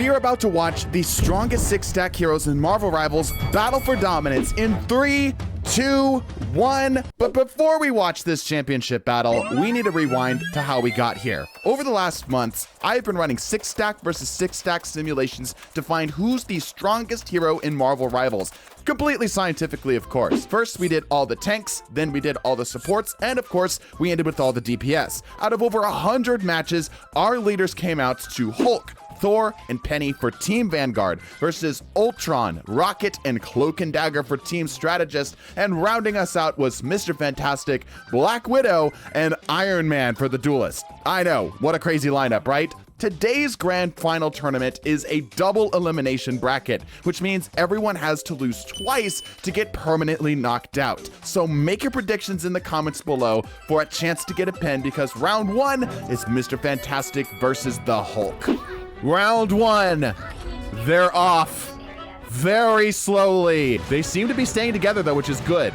We are about to watch the strongest 6-stack heroes in Marvel Rivals battle for dominance in 3, 2, 1. But before we watch this championship battle, we need to rewind to how we got here. Over the last months, I've been running 6-stack versus 6-stack simulations to find who's the strongest hero in Marvel Rivals. Completely scientifically, of course. First, we did all the tanks, then we did all the supports, and of course, we ended with all the DPS. Out of over 100 matches, our leaders came out to Hulk, Thor, and Penny for Team Vanguard versus Ultron, Rocket, and Cloak and Dagger for Team Strategist, and rounding us out was Mr. Fantastic, Black Widow, and Iron Man for the Duelist. I know, what a crazy lineup, right? Today's grand final tournament is a double elimination bracket, which means everyone has to lose twice to get permanently knocked out. So make your predictions in the comments below for a chance to get a pin, because round 1 is Mr. Fantastic versus the Hulk. Round 1, they're off very slowly. They seem to be staying together though, which is good.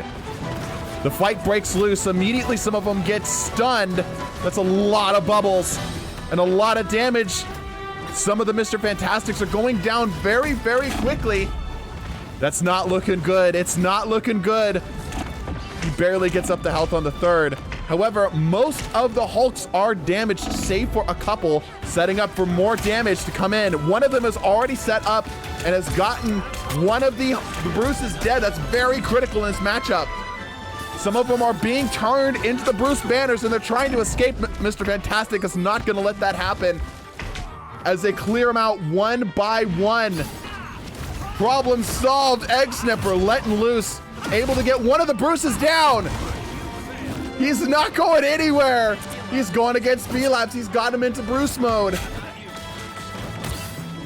The fight breaks loose. Immediately, some of them get stunned. That's a lot of bubbles and a lot of damage. Some of the Mr. Fantastics are going down very, very quickly. That's not looking good. It's not looking good. He barely gets up to health on the third. However, most of the Hulks are damaged, save for a couple, setting up for more damage to come in. One of them is already set up and has gotten one of the Bruces dead. That's very critical in this matchup. Some of them are being turned into the Bruce banners and they're trying to escape. Mr. Fantastic is not gonna let that happen as they clear them out one by one. Problem solved. Egg Sniffer letting loose, able to get one of the Bruces down. He's not going anywhere. He's going against B-Labs. He's got him into Bruce mode.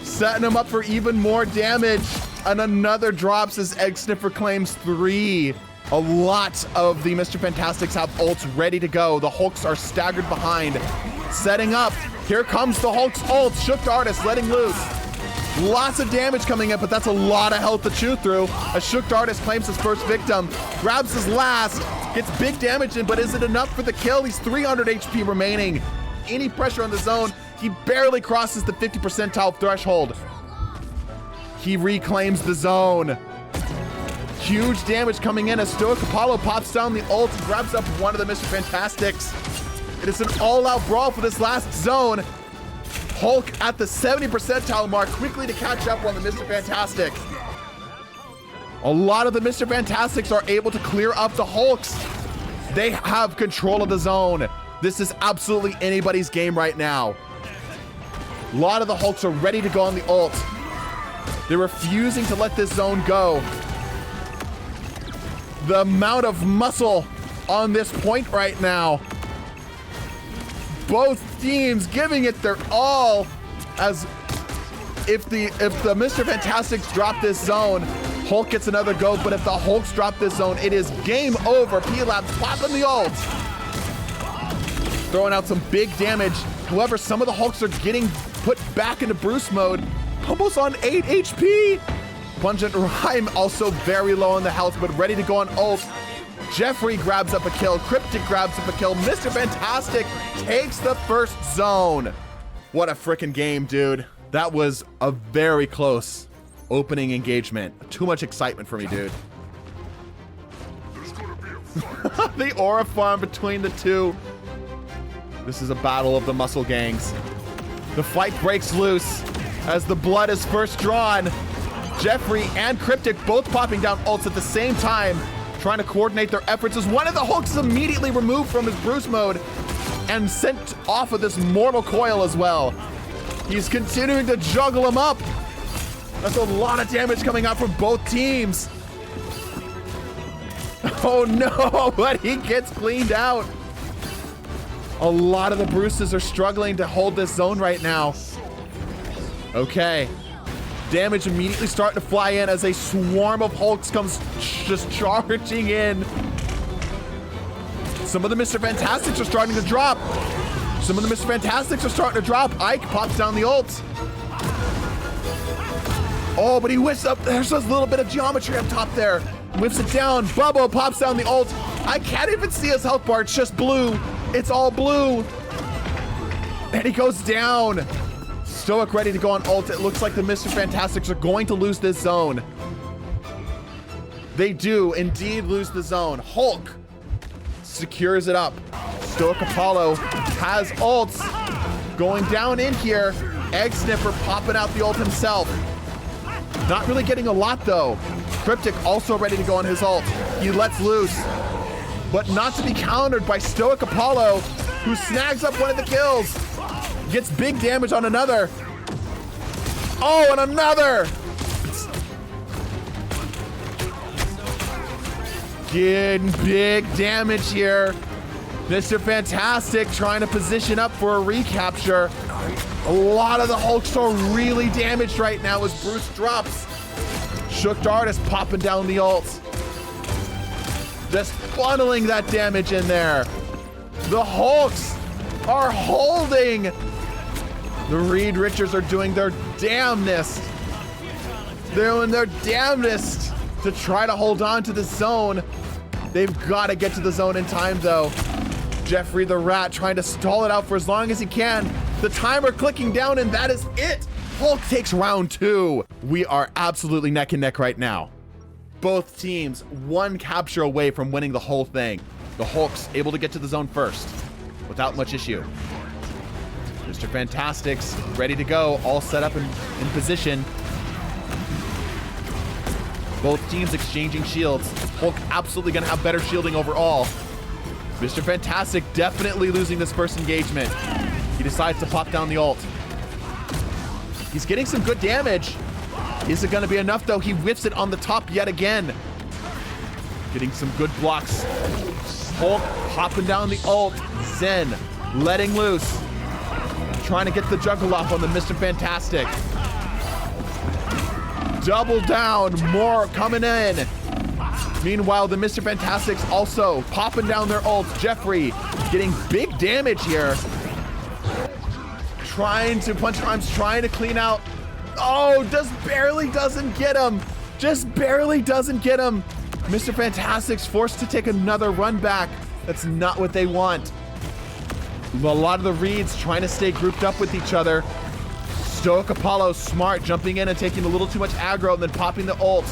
Setting him up for even more damage. And another drops as Egg Sniffer claims 3. A lot of the Mr. Fantastics have ults ready to go. The Hulks are staggered behind. Setting up. Here comes the Hulk's ult. Shook Artist letting loose. Lots of damage coming in, but that's a lot of health to chew through. A Shook Artist claims his first victim. Grabs his last. Gets big damage in, but is it enough for the kill? He's 300 HP remaining. Any pressure on the zone, he barely crosses the 50 percentile threshold. He reclaims the zone. Huge damage coming in as Stoic Apollo pops down the ult and grabs up one of the Mr. Fantastics. It is an all-out brawl for this last zone. Hulk at the 70 percentile mark, quickly to catch up on the Mr. Fantastic. A lot of the Mr. Fantastics are able to clear up the Hulks. They have control of the zone. This is absolutely anybody's game right now. A lot of the Hulks are ready to go on the ult. They're refusing to let this zone go. The amount of muscle on this point right now. Both teams giving it their all, as if the Mr. Fantastics drop this zone, Hulk gets another go, but if the Hulks drop this zone, it is game over. P-Labs popping the ult. Throwing out some big damage. However, some of the Hulks are getting put back into Bruce mode, almost on 8 HP. Pungent Rhyme also very low on the health, but ready to go on ult. Jeffrey grabs up a kill. Cryptic grabs up a kill. Mr. Fantastic takes the first zone. What a freaking game, dude. That was a very close opening engagement. Too much excitement for me, dude. The aura farm between the two. This is a battle of the muscle gangs. The fight breaks loose as the blood is first drawn. Jeffrey and Cryptic both popping down ults at the same time, trying to coordinate their efforts as one of the Hulks is immediately removed from his Bruce mode and sent off of this mortal coil as well. He's continuing to juggle him up. That's a lot of damage coming out from both teams. Oh no, but he gets cleaned out. A lot of the Bruces are struggling to hold this zone right now. Okay. Damage immediately starting to fly in as a swarm of Hulks comes just charging in. Some of the Mr. Fantastics are starting to drop. Some of the Mr. Fantastics are starting to drop. Ike pops down the ult. Oh, but he whiffs up. There's a little bit of geometry up top there. Whiffs it down. Bubbo pops down the ult. I can't even see his health bar. It's just blue. It's all blue. And he goes down. Stoic ready to go on ult. It looks like the Mr. Fantastics are going to lose this zone. They do indeed lose the zone. Hulk secures it up. Stoic Apollo has ults going down in here. Egg Sniffer popping out the ult himself. Not really getting a lot though. Cryptic also ready to go on his ult. He lets loose, but not to be countered by Stoic Apollo, who snags up one of the kills. Gets big damage on another. Oh, and another. Getting big damage here. Mr. Fantastic trying to position up for a recapture. A lot of the Hulks are really damaged right now as Bruce drops. Shook Dart is popping down the ult. Just funneling that damage in there. The Hulks are holding. The Reed Richards are doing their damnedest. They're doing their damnedest to try to hold on to the zone. They've got to get to the zone in time though. Jeffrey the Rat trying to stall it out for as long as he can. The timer clicking down, and that is it. Hulk takes round 2. We are absolutely neck and neck right now. Both teams one capture away from winning the whole thing. The Hulk's able to get to the zone first without much issue. Mr. Fantastic's ready to go, all set up in position. Both teams exchanging shields. Hulk absolutely gonna have better shielding overall. Mr. Fantastic definitely losing this first engagement. He decides to pop down the ult. He's getting some good damage. Is it gonna be enough though? He whips it on the top yet again. Getting some good blocks. Hulk popping down the ult. Zen letting loose. Trying to get the juggle off on the Mr. Fantastic. Double down, more coming in. Meanwhile, the Mr. Fantastics also popping down their ults. Jeffrey getting big damage here. Trying to punch arms, trying to clean out. Oh, just barely doesn't get him. Just barely doesn't get him. Mr. Fantastic's forced to take another run back. That's not what they want. A lot of the Reeds trying to stay grouped up with each other. Stoic Apollo smart, jumping in and taking a little too much aggro and then popping the ult.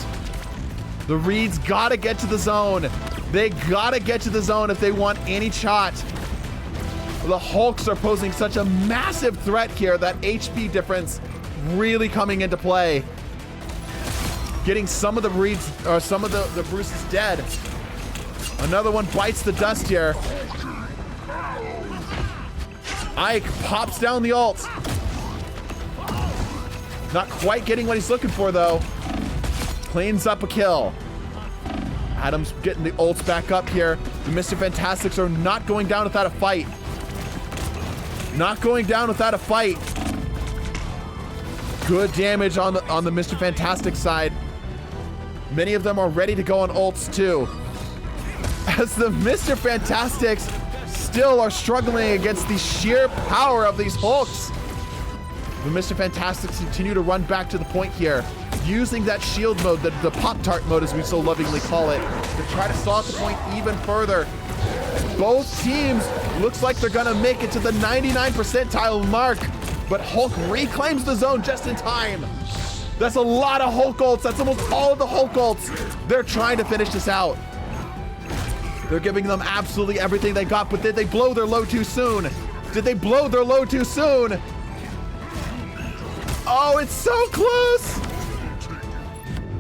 The Reeds gotta get to the zone. They gotta get to the zone if they want any shot. The Hulks are posing such a massive threat here. That HP difference really coming into play. Getting some of the Reeds, or some of the Bruces dead. Another one bites the dust here. Ike pops down the ult. Not quite getting what he's looking for though. Cleans up a kill. Adam's getting the ults back up here. The Mr. Fantastics are not going down without a fight. Not going down without a fight. Good damage on the Mr. Fantastic side. Many of them are ready to go on ults too. As the Mr. Fantastics still are struggling against the sheer power of these Hulks. The Mr. Fantastics continue to run back to the point here, using that shield mode, the Pop-Tart mode as we so lovingly call it, to try to stall the point even further. Both teams looks like they're gonna make it to the 99 percentile mark, but Hulk reclaims the zone just in time. That's a lot of Hulk ults. That's almost all of the Hulk ults. They're trying to finish this out. They're giving them absolutely everything they got, but did they blow their load too soon? Did they blow their load too soon? Oh, it's so close!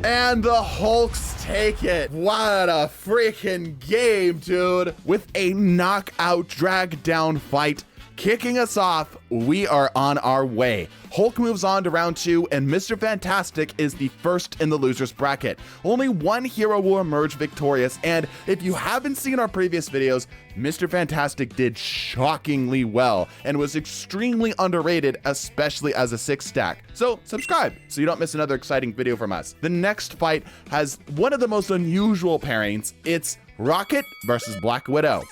And the Hulks take it. What a freaking game, dude. With a knockout drag down fight kicking us off, we are on our way. Hulk moves on to round 2, and Mr. Fantastic is the first in the losers bracket. Only one hero will emerge victorious, and if you haven't seen our previous videos, Mr. Fantastic did shockingly well and was extremely underrated, especially as a 6-stack. So subscribe so you don't miss another exciting video from us. The next fight has one of the most unusual pairings. It's Rocket versus Black Widow.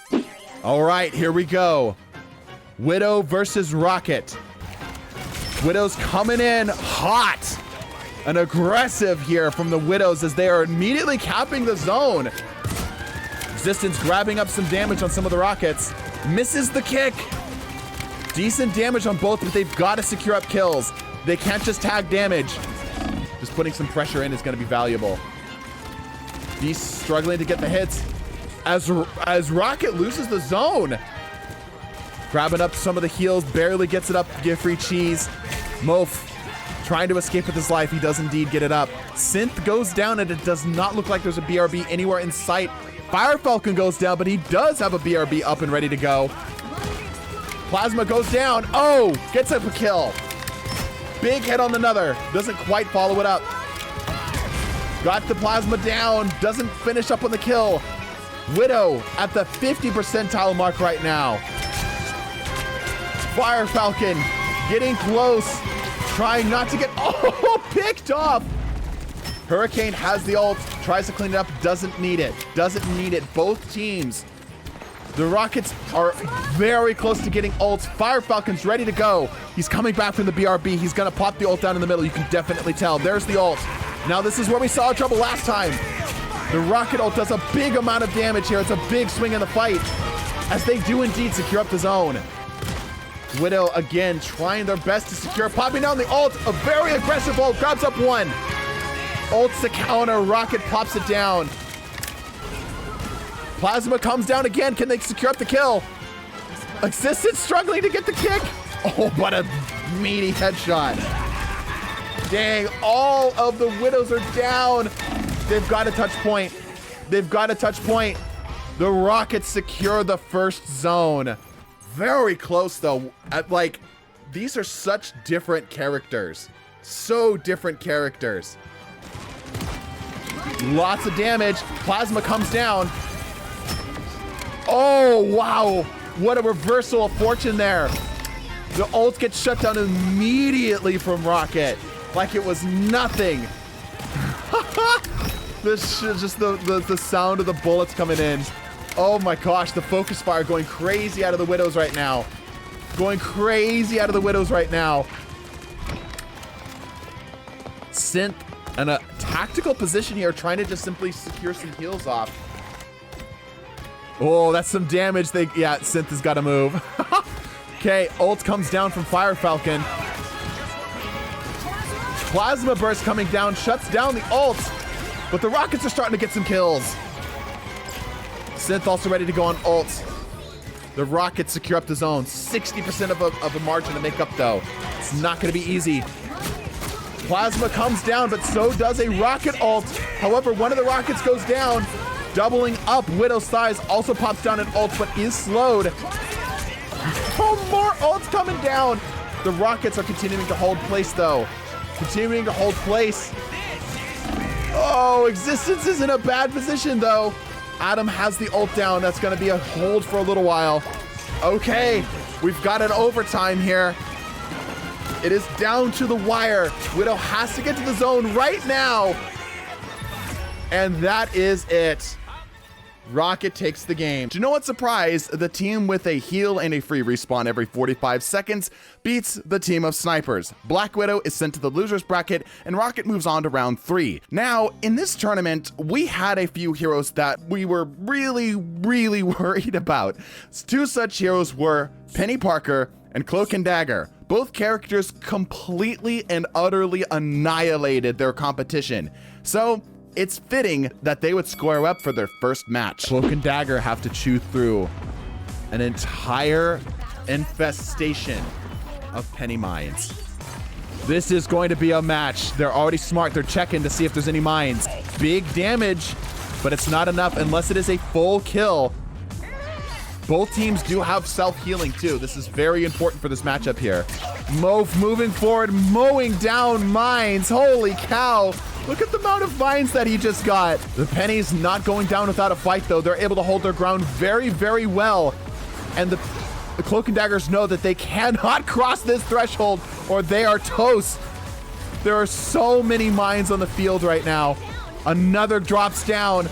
All right, here we go. Widow versus Rocket. Widow's coming in hot and aggressive here from the Widows as they are immediately capping the zone. Resistance grabbing up some damage on some of the Rockets. Misses the kick. Decent damage on both, but they've got to secure up kills. They can't just tag damage. Just putting some pressure in is going to be valuable. Beast struggling to get the hits. As Rocket loses the zone. Grabbing up some of the heals, barely gets it up, give free cheese. Mof trying to escape with his life. He does indeed get it up. Synth goes down, and it does not look like there's a BRB anywhere in sight. Fire Falcon goes down, but he does have a BRB up and ready to go. Plasma goes down. Oh, gets up a kill. Big hit on another. Doesn't quite follow it up. Got the Plasma down. Doesn't finish up on the kill. Widow at the 50 percentile mark right now. Fire Falcon getting close. Trying not to get, oh, picked off. Hurricane has the ult, tries to clean it up, doesn't need it. Doesn't need it. Both teams. The Rockets are very close to getting ults. Fire Falcon's ready to go. He's coming back from the BRB. He's gonna pop the ult down in the middle. You can definitely tell. There's the ult. Now this is where we saw trouble last time. The Rocket ult does a big amount of damage here. It's a big swing in the fight, as they do indeed secure up the zone. Widow again trying their best to secure, popping down the ult. A very aggressive ult, grabs up one. Ults to counter, Rocket pops it down. Plasma comes down again. Can they secure up the kill? Existence struggling to get the kick. Oh, what a meaty headshot. Dang, all of the Widows are down. They've got a touch point. They've got a touch point. The Rockets secure the first zone. Very close though. Like, these are such different characters. So different characters. Lots of damage. Plasma comes down. Oh, wow. What a reversal of fortune there. The ult gets shut down immediately from Rocket. Like it was nothing. This is just the sound of the bullets coming in. Oh my gosh, the focus fire going crazy out of the Widows right now. Going crazy out of the Widows right now. Synth in a tactical position here, trying to just simply secure some heals off. Oh, that's some damage. Yeah, Synth has got to move. Okay, ult comes down from Fire Falcon. Plasma Burst coming down, shuts down the ult. But the Rockets are starting to get some kills. Synth also ready to go on ult. The Rockets secure up the zone. 60% of a margin to make up though. It's not going to be easy. Plasma comes down, but so does a Rocket ult. However, one of the Rockets goes down. Doubling up, Widow's thighs also pops down an ult, but is slowed. Oh, more ults coming down. The Rockets are continuing to hold place though. Continuing to hold place. Oh, Existence is in a bad position though. Adam has the ult down. That's going to be a hold for a little while. Okay, we've got an overtime here. It is down to the wire. Widow has to get to the zone right now. And that is it. Rocket takes the game. To no one's surprise, the team with a heal and a free respawn every 45 seconds beats the team of snipers. Black Widow is sent to the losers bracket, and Rocket moves on to round 3. Now, in this tournament, we had a few heroes that we were really worried about. Two such heroes were Penny Parker and Cloak and Dagger. Both characters completely and utterly annihilated their competition. So, it's fitting that they would square up for their first match. Cloak and Dagger have to chew through an entire infestation of penny mines. This is going to be a match. They're already smart. They're checking to see if there's any mines. Big damage, but it's not enough unless it is a full kill. Both teams do have self-healing too. This is very important for this matchup here. Mof moving forward, mowing down mines. Holy cow. Look at the amount of mines that he just got. The pennies not going down without a fight though. They're able to hold their ground very well. And the Cloak and Daggers know that they cannot cross this threshold or they are toast. There are so many mines on the field right now. Another drops down.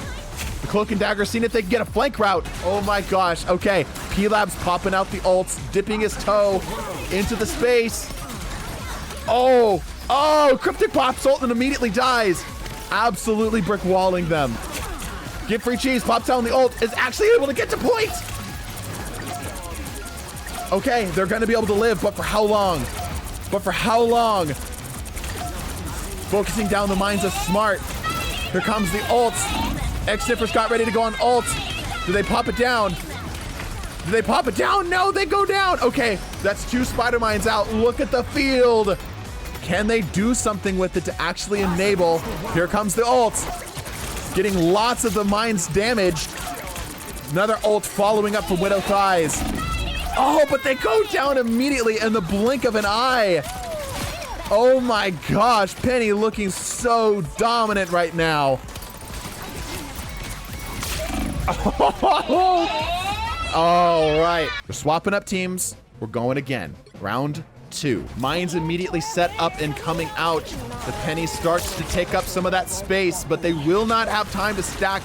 The Cloak and Dagger seeing if they can get a flank route. Oh my gosh. Okay. P-Lab's popping out the ults, dipping his toe into the space. Oh, Cryptic pops ult and immediately dies. Absolutely brick walling them. Get free cheese, pops down the ult, is actually able to get to point. Okay, they're gonna be able to live, but for how long? But for how long? Focusing down the mines is smart. Here comes the ults. X-Sniffer's got ready to go on ult. Do they pop it down? Do they pop it down? No, they go down. Okay, that's 2 spider mines out. Look at the field. Can they do something with it to actually enable? Here comes the ult. Getting lots of the mines damaged. Another ult following up from Widow Thighs. Oh, but they go down immediately in the blink of an eye. Oh my gosh, Penny looking so dominant right now. All right, we're swapping up teams. We're going again. Round 2. Mines immediately set up and coming out. The Penny starts to take up some of that space, but they will not have time to stack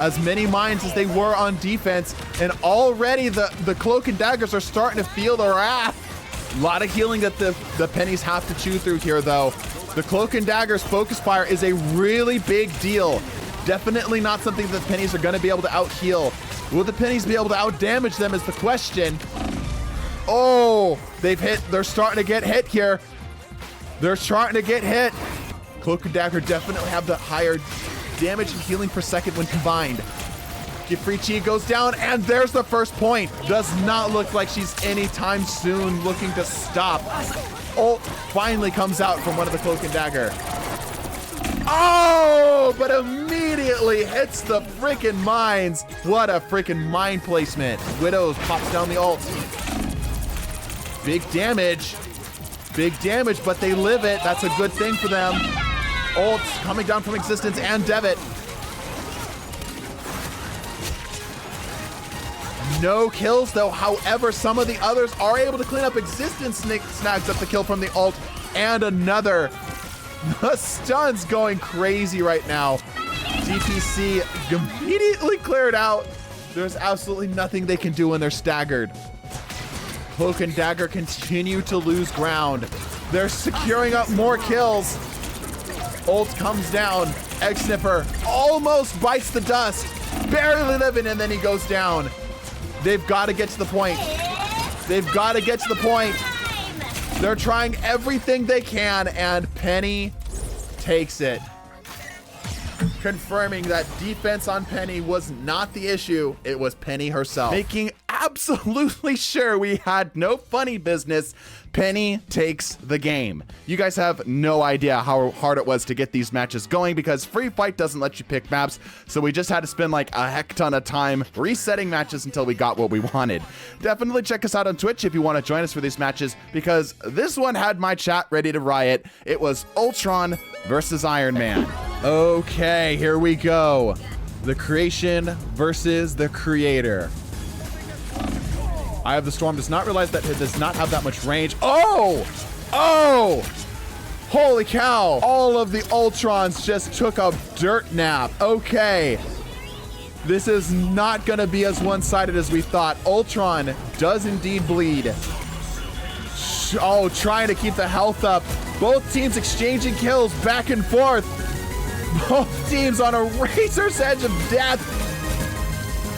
as many mines as they were on defense. And already the Cloak and Daggers are starting to feel the wrath. A lot of healing that the Pennies have to chew through here, though. The Cloak and Daggers focus fire is a really big deal. Definitely not something that the Pennies are going to be able to out-heal. Will the Pennies be able to out-damage them is the question. Oh, they're starting to get hit here. They're starting to get hit. Cloak and Dagger definitely have the higher damage and healing per second when combined. Gifrichi goes down, and there's the first point. Does not look like she's anytime soon looking to stop. Ult finally comes out from one of the Cloak and Dagger. Oh, but immediately hits the freaking mines. What a freaking mine placement. Widows pops down the ult. Big damage, but they live it. That's a good thing for them. Ults coming down from existence and Devitt. No kills though. However, some of the others are able to clean up existence. Snags up the kill from the ult and another. The stun's going crazy right now. DPC immediately cleared out. There's absolutely nothing they can do when they're staggered. Cloak and Dagger continue to lose ground. They're securing up more kills. Ult comes down. X-Sniffer almost bites the dust. Barely living, and then he goes down. They've got to get to the point. They've got to get to the point. They're trying everything they can, and Penny takes it. Confirming that defense on Penny was not the issue. It was Penny herself. Making absolutely sure we had no funny business. Penny takes the game. You guys have no idea how hard it was to get these matches going because Free Fight doesn't let you pick maps, so we just had to spend like a heck ton of time resetting matches until we got what we wanted. Definitely check us out on Twitch if you want to join us for these matches because this one had my chat ready to riot. It was Ultron versus Iron Man. Okay, here we go. The creation versus the creator. Eye of the Storm does not realize that it does not have that much range. Oh! Oh! Holy cow! All of the Ultrons just took a dirt nap. Okay. This is not gonna be as one-sided as we thought. Ultron does indeed bleed. Oh, trying to keep the health up. Both teams exchanging kills back and forth. Both teams on a razor's edge of death.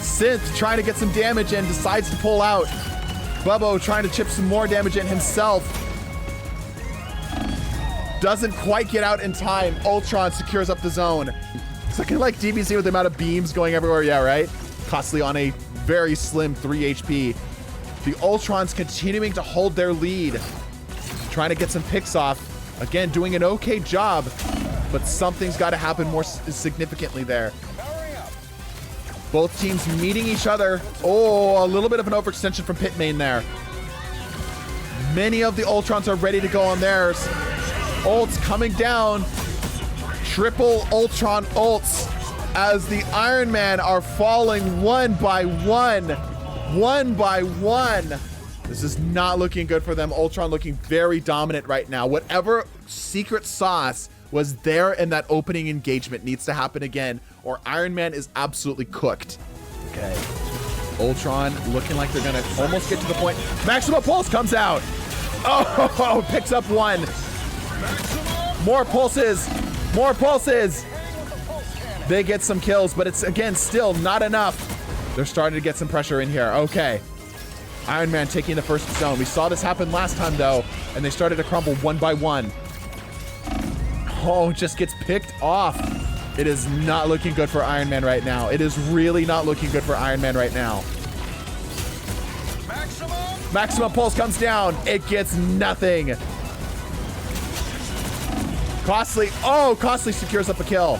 Synth trying to get some damage in, decides to pull out. Bubbo trying to chip some more damage in himself. Doesn't quite get out in time. Ultron secures up the zone. It's looking like DBZ with the amount of beams going everywhere. Yeah, right? Costly on a very slim 3 HP. The Ultrons continuing to hold their lead. Trying to get some picks off. Again, doing an okay job, but something's got to happen more significantly there. Both teams meeting each other. Oh, a little bit of an overextension from Pitmain there. Many of the Ultrons are ready to go on theirs. Ults coming down. Triple Ultron ults as the Iron Man are falling one by one. One by one. This is not looking good for them. Ultron looking very dominant right now. Whatever secret sauce was there in that opening engagement needs to happen again, or Iron Man is absolutely cooked. Okay. Ultron looking like they're gonna almost get to the point. Maximum Pulse comes out. Oh, picks up one. More pulses. More pulses. They get some kills, but it's, again, still not enough. They're starting to get some pressure in here. Okay. Iron Man taking the first zone. We saw this happen last time, though, and they started to crumble one by one. Oh, just gets picked off. It is not looking good for Iron Man right now. It is really not looking good for Iron Man right now. Maximum pulse comes down. It gets nothing. Costly. Oh, Costly secures up a kill.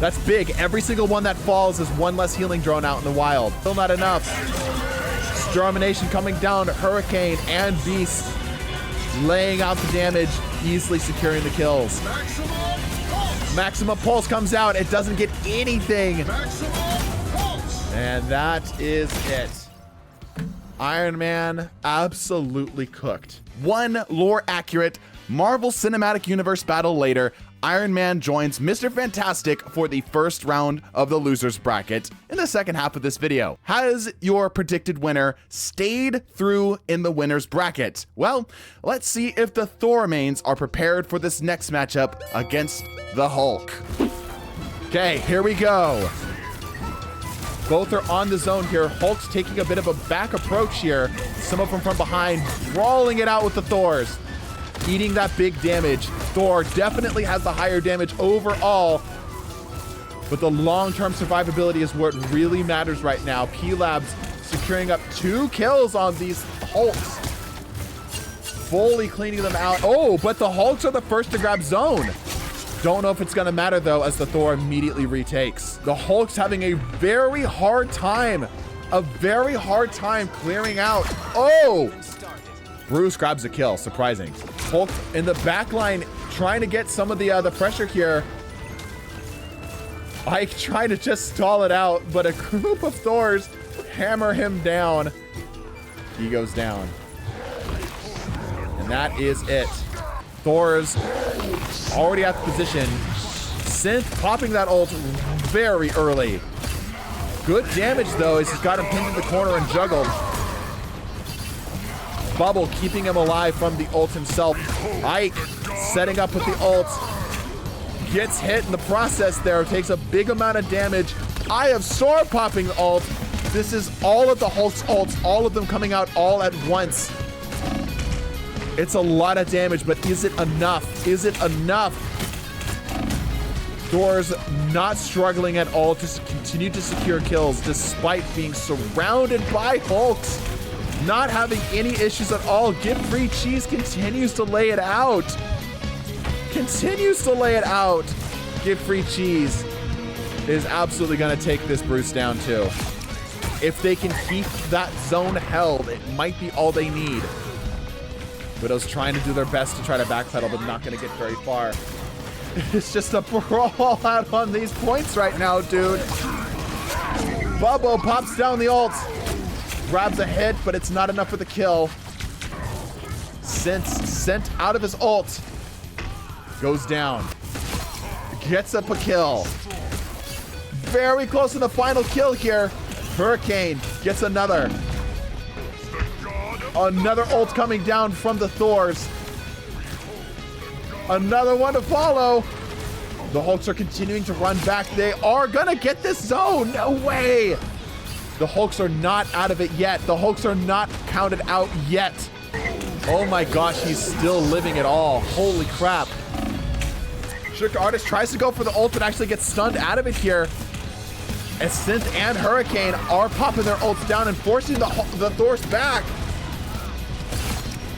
That's big. Every single one that falls is one less healing drone out in the wild. Still not enough. Extermination coming down. Hurricane and Beast laying out the damage, easily securing the kills. Maximum pulse comes out. It doesn't get anything. And that is it. Iron Man absolutely cooked. One lore accurate Marvel Cinematic Universe battle later, Iron Man joins Mr. Fantastic for the first round of the losers bracket in the second half of this video. Has your predicted winner stayed through in the winners bracket? Well, let's see if the Thor mains are prepared for this next matchup against the Hulk. Okay, here we go. Both are on the zone here. Hulk's taking a bit of a back approach here. Some of them from behind, brawling it out with the Thors. Eating that big damage. Thor definitely has the higher damage overall, but the long-term survivability is what really matters right now. P-Labs securing up 2 kills on these Hulks. Fully cleaning them out. Oh, but the Hulks are the first to grab zone. Don't know if it's gonna matter though, as the Thor immediately retakes. The Hulk's having a very hard time clearing out. Oh! Bruce grabs a kill, surprising. Hulk in the back line trying to get some of the pressure here. Ike trying to just stall it out, but a group of Thors hammer him down. He goes down. And that is it. Thor's already at the position. Synth popping that ult very early. Good damage though, as he's got him pinned in the corner and juggled. Bubble keeping him alive from the ult himself. Ike setting up with the ult. Gets hit in the process there. Takes a big amount of damage. Eye of Sword popping the ult. This is all of the Hulk's ults. All of them coming out all at once. It's a lot of damage, but is it enough? Is it enough? Thor's not struggling at all to continue to secure kills despite being surrounded by Hulks. Not having any issues at all. Give Free Cheese continues to lay it out. Continues to lay it out. Give Free Cheese is absolutely going to take this Bruce down too. If they can keep that zone held, it might be all they need. Widow's trying to do their best to try to backpedal, but not going to get very far. It's just a brawl out on these points right now, dude. Bubbo pops down the ult. Grabs a hit, but it's not enough for the kill. Sent out of his ult. Goes down. Gets up a kill. Very close to the final kill here. Hurricane gets another. Another ult coming down from the Thors. Another one to follow. The Hulks are continuing to run back. They are gonna get this zone. No way. The Hulks are not out of it yet. The Hulks are not counted out yet. Oh my gosh, he's still living it all. Holy crap. Trick Artist tries to go for the ult, but actually gets stunned out of it here. As Synth and Hurricane are popping their ults down and forcing the Thors back.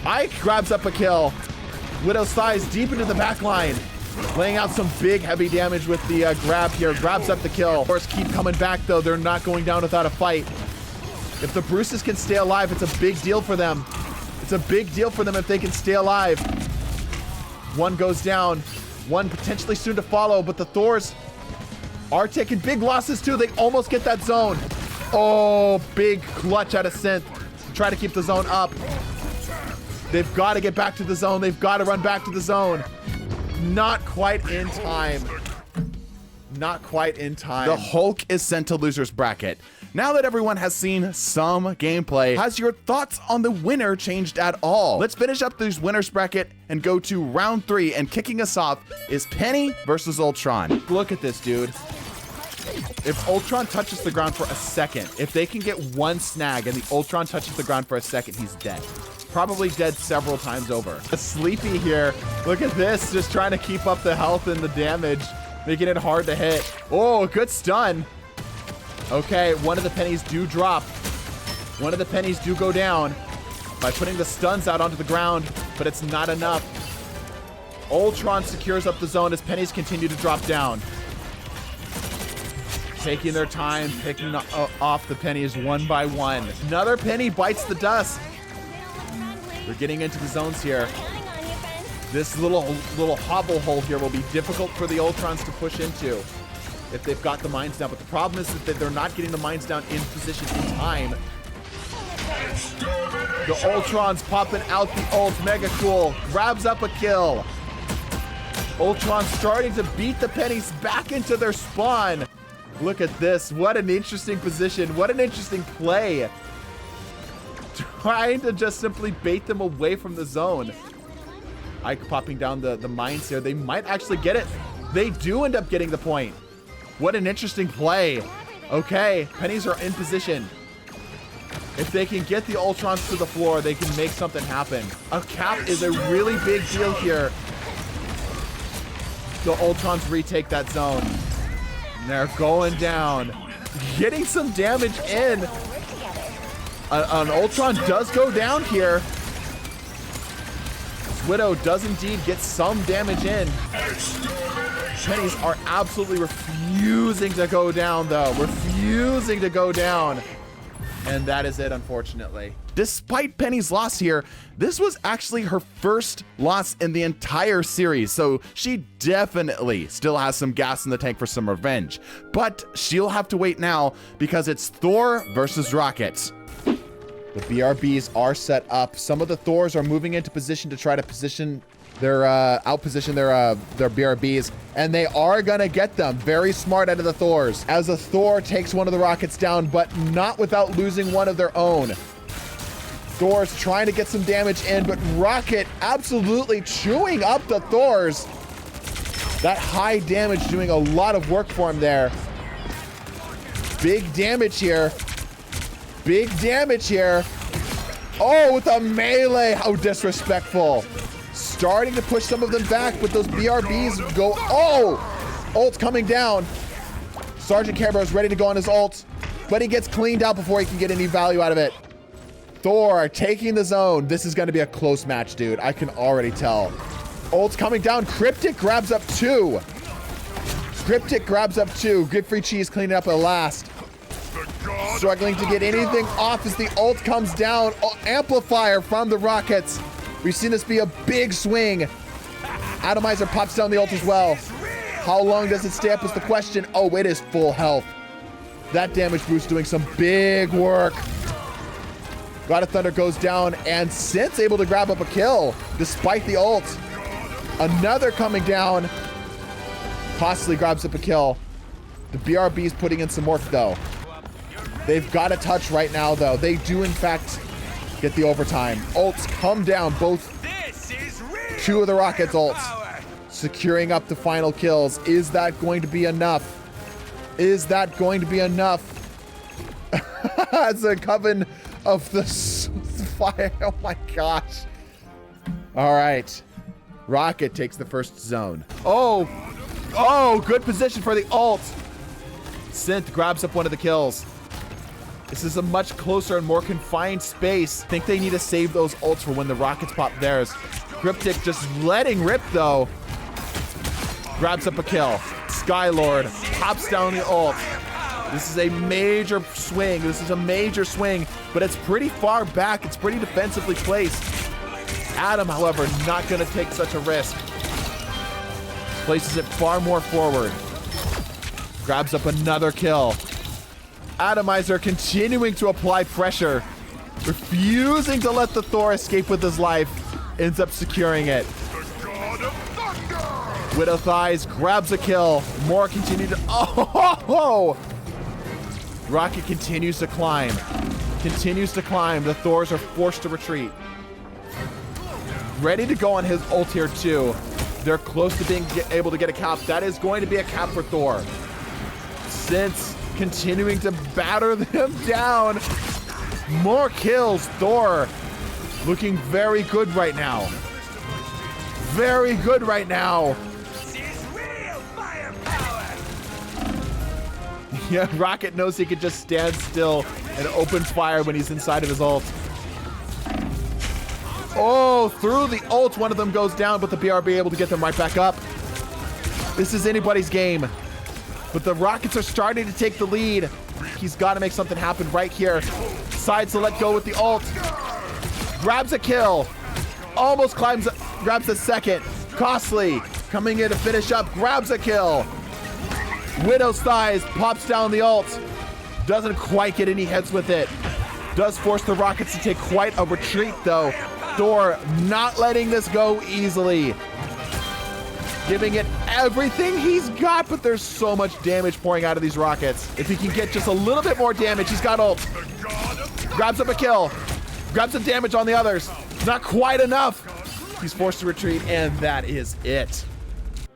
Ike grabs up a kill. Widow's thighs deep into the back line. Laying out some big heavy damage with the grab here. Grabs up the kill. Thors keep coming back though. They're not going down without a fight. If the Bruces can stay alive, it's a big deal for them. It's a big deal for them if they can stay alive. One goes down. One potentially soon to follow, but the Thors are taking big losses too. They almost get that zone. Oh, big clutch out of Synth to try to keep the zone up. They've got to get back to the zone. They've got to run back to the zone. Not quite in time. Not quite in time. The Hulk is sent to losers bracket. Now that everyone has seen some gameplay, has your thoughts on the winner changed at all? Let's finish up this winners bracket and go to round 3, and kicking us off is Penny versus Ultron. Look at this, dude. If Ultron touches the ground for a second, if they can get one snag and the Ultron touches the ground for a second, he's dead. Probably dead several times over. A Sleepy here. Look at this, just trying to keep up the health and the damage, making it hard to hit. Oh, good stun. Okay, one of the pennies do drop. One of the pennies do go down by putting the stuns out onto the ground, but it's not enough. Ultron secures up the zone as pennies continue to drop down. Taking their time, picking off the pennies one by one. Another penny bites the dust. They're getting into the zones here. This little hobble hole here will be difficult for the Ultrons to push into if they've got the mines down. But the problem is that they're not getting the mines down in position in time. The Ultron's popping out the ult. Mega cool. Grabs up a kill. Ultron starting to beat the pennies back into their spawn. Look at this. What an interesting position. What an interesting play. Trying to just simply bait them away from the zone. Ike popping down the mines here. They might actually get it. They do end up getting the point. What an interesting play. Okay, pennies are in position. If they can get the Ultrons to the floor, they can make something happen. A cap is a really big deal here. The Ultrons retake that zone. And they're going down. Getting some damage in. An Ultron does go down here. Widow does indeed get some damage in. Pennies are absolutely refusing to go down, though. Refusing to go down. And that is it, unfortunately. Despite Penny's loss here, this was actually her first loss in the entire series, so she definitely still has some gas in the tank for some revenge. But she'll have to wait now because it's Thor versus Rocket. The BRBs are set up. Some of the Thors are moving into position to try to position their outposition their BRBs, and they are gonna get them. Very smart out of the Thors, as a Thor takes one of the Rockets down, but not without losing one of their own. Thor's trying to get some damage in, but Rocket absolutely chewing up the Thors. That high damage doing a lot of work for him there. Big damage here. Big damage here. Oh, with a melee. How disrespectful. Starting to push some of them back, but those BRBs go. Oh! Ult's coming down. Sergeant Care Bear's ready to go on his ult, but he gets cleaned out before he can get any value out of it. Thor taking the zone. This is going to be a close match, dude. I can already tell. Ult's coming down. Cryptic grabs up two. Cryptic grabs up two. Good free cheese cleaning up at last. Struggling to get anything off as the ult comes down. Oh, amplifier from the Rockets. We've seen this be a big swing. Atomizer pops down the ult as well. How long does it stay up is the question. Oh, it is full health. That damage boost doing some big work. God of Thunder goes down, and Synth's able to grab up a kill despite the ult. Another coming down. Costly grabs up a kill. The BRB's putting in some work, though. They've got a touch right now, though. They do, in fact, get the overtime. Ults come down, both two of the Rockets' ults. Securing up the final kills. Is that going to be enough? Is that going to be enough? As a coven of the fire. Oh my gosh. All right. Rocket takes the first zone. Oh, good position for the ult. Synth grabs up one of the kills. This is a much closer and more confined space. I think they need to save those ults for when the Rockets pop theirs. Cryptic just letting rip, though. Grabs up a kill. Skylord pops down the ult. This is a major swing. This is a major swing, but it's pretty far back. It's pretty defensively placed. Adam, however, not going to take such a risk. Places it far more forward. Grabs up another kill. Atomizer continuing to apply pressure, refusing to let the Thor escape with his life, ends up securing it. Widow Thighs grabs a kill. More continue to. Oh! Rocket continues to climb. Continues to climb. The Thors are forced to retreat. Ready to go on his ult here, too. They're close to being able to get a cap. That is going to be a cap for Thor. Since continuing to batter them down. More kills. Thor looking very good right now. Very good right now. Yeah, Rocket knows he could just stand still and open fire when he's inside of his ult. Oh, through the ult, one of them goes down, but the BRB able to get them right back up. This is anybody's game. But the Rockets are starting to take the lead. He's got to make something happen right here. Decides to let go with the ult. Grabs a kill. Almost grabs a second. Costly coming in to finish up. Grabs a kill. Widow's Thighs pops down the ult. Doesn't quite get any heads with it. Does force the Rockets to take quite a retreat though. Thor not letting this go easily. Giving it everything he's got, but there's so much damage pouring out of these Rockets. If he can get just a little bit more damage, he's got ult. Grabs up a kill. Grabs some damage on the others. Not quite enough. He's forced to retreat, and that is it.